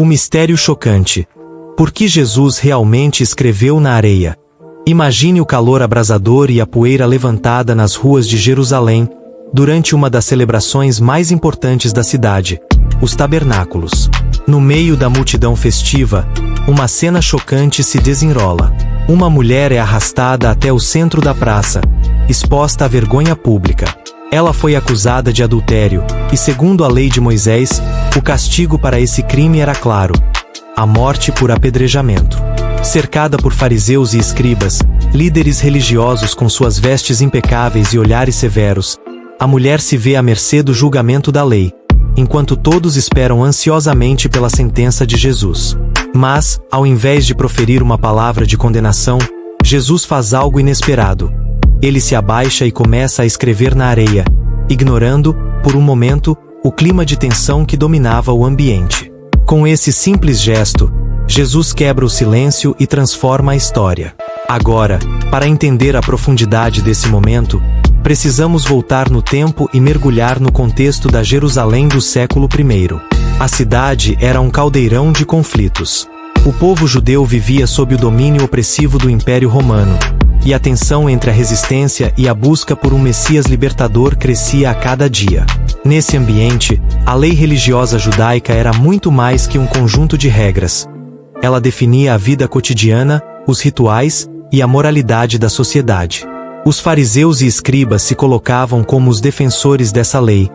O mistério chocante. Por que Jesus realmente escreveu na areia? Imagine o calor abrasador e a poeira levantada nas ruas de Jerusalém, durante uma das celebrações mais importantes da cidade, os tabernáculos. No meio da multidão festiva, uma cena chocante se desenrola. Uma mulher é arrastada até o centro da praça, exposta à vergonha pública. Ela foi acusada de adultério, e segundo a lei de Moisés, o castigo para esse crime era claro: a morte por apedrejamento. Cercada por fariseus e escribas, líderes religiosos com suas vestes impecáveis e olhares severos, a mulher se vê à mercê do julgamento da lei, enquanto todos esperam ansiosamente pela sentença de Jesus. Mas, ao invés de proferir uma palavra de condenação, Jesus faz algo inesperado. Ele se abaixa e começa a escrever na areia, ignorando, por um momento, o clima de tensão que dominava o ambiente. Com esse simples gesto, Jesus quebra o silêncio e transforma a história. Agora, para entender a profundidade desse momento, precisamos voltar no tempo e mergulhar no contexto da Jerusalém do século I. A cidade era um caldeirão de conflitos. O povo judeu vivia sob o domínio opressivo do Império Romano, e a tensão entre a resistência e a busca por um Messias libertador crescia a cada dia. Nesse ambiente, a lei religiosa judaica era muito mais que um conjunto de regras. Ela definia a vida cotidiana, os rituais e a moralidade da sociedade. Os fariseus e escribas se colocavam como os defensores dessa lei,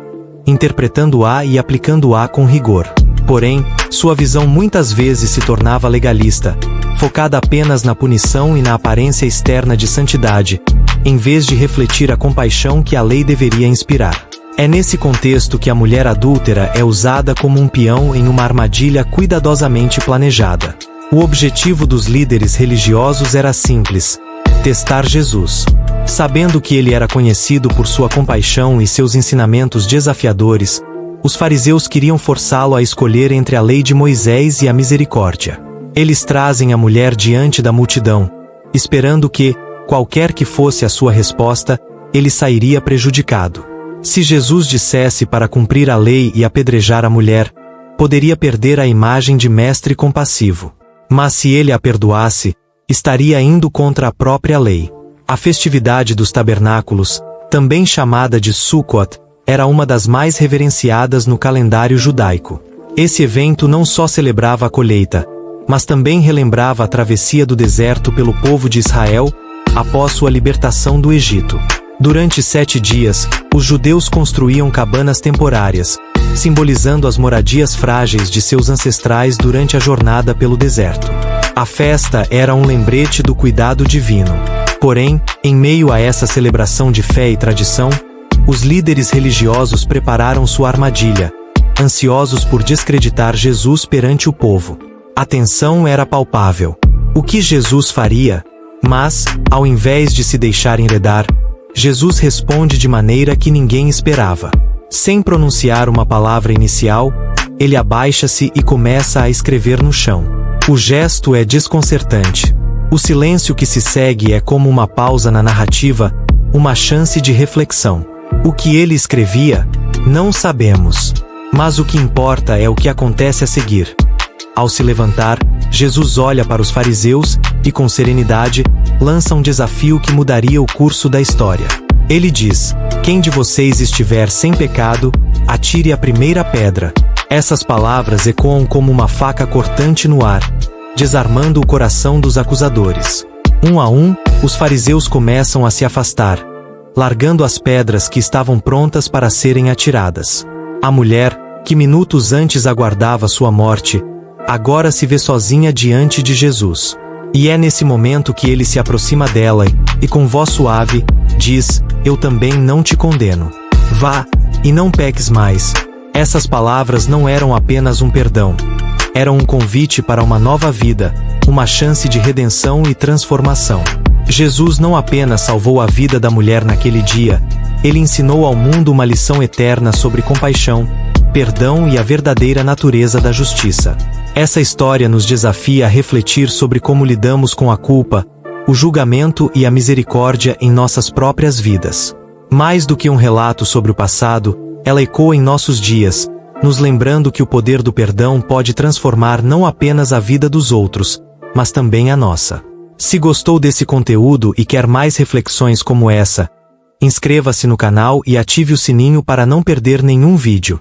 interpretando-a e aplicando-a com rigor. Porém, sua visão muitas vezes se tornava legalista, focada apenas na punição e na aparência externa de santidade, em vez de refletir a compaixão que a lei deveria inspirar. É nesse contexto que a mulher adúltera é usada como um peão em uma armadilha cuidadosamente planejada. O objetivo dos líderes religiosos era simples: testar Jesus. Sabendo que ele era conhecido por sua compaixão e seus ensinamentos desafiadores, os fariseus queriam forçá-lo a escolher entre a lei de Moisés e a misericórdia. Eles trazem a mulher diante da multidão, esperando que, qualquer que fosse a sua resposta, ele sairia prejudicado. Se Jesus dissesse para cumprir a lei e apedrejar a mulher, poderia perder a imagem de mestre compassivo. Mas se ele a perdoasse, estaria indo contra a própria lei. A festividade dos tabernáculos, também chamada de Sukkot, era uma das mais reverenciadas no calendário judaico. Esse evento não só celebrava a colheita, mas também relembrava a travessia do deserto pelo povo de Israel, após sua libertação do Egito. Durante 7 dias, os judeus construíam cabanas temporárias, simbolizando as moradias frágeis de seus ancestrais durante a jornada pelo deserto. A festa era um lembrete do cuidado divino. Porém, em meio a essa celebração de fé e tradição, os líderes religiosos prepararam sua armadilha, ansiosos por descreditar Jesus perante o povo. A tensão era palpável. O que Jesus faria? Mas, ao invés de se deixar enredar, Jesus responde de maneira que ninguém esperava. Sem pronunciar uma palavra inicial, ele abaixa-se e começa a escrever no chão. O gesto é desconcertante. O silêncio que se segue é como uma pausa na narrativa, uma chance de reflexão. O que ele escrevia? Não sabemos. Mas o que importa é o que acontece a seguir. Ao se levantar, Jesus olha para os fariseus e, com serenidade, lança um desafio que mudaria o curso da história. Ele diz: "Quem de vocês estiver sem pecado, atire a primeira pedra." Essas palavras ecoam como uma faca cortante no ar, desarmando o coração dos acusadores. Um a um, os fariseus começam a se afastar, largando as pedras que estavam prontas para serem atiradas. A mulher, que minutos antes aguardava sua morte, agora se vê sozinha diante de Jesus. E é nesse momento que ele se aproxima dela e, com voz suave, diz: "Eu também não te condeno. Vá, e não peques mais." Essas palavras não eram apenas um perdão. Eram um convite para uma nova vida, uma chance de redenção e transformação. Jesus não apenas salvou a vida da mulher naquele dia, ele ensinou ao mundo uma lição eterna sobre compaixão, perdão e a verdadeira natureza da justiça. Essa história nos desafia a refletir sobre como lidamos com a culpa, o julgamento e a misericórdia em nossas próprias vidas. Mais do que um relato sobre o passado, ela ecoa em nossos dias, nos lembrando que o poder do perdão pode transformar não apenas a vida dos outros, mas também a nossa. Se gostou desse conteúdo e quer mais reflexões como essa, inscreva-se no canal e ative o sininho para não perder nenhum vídeo.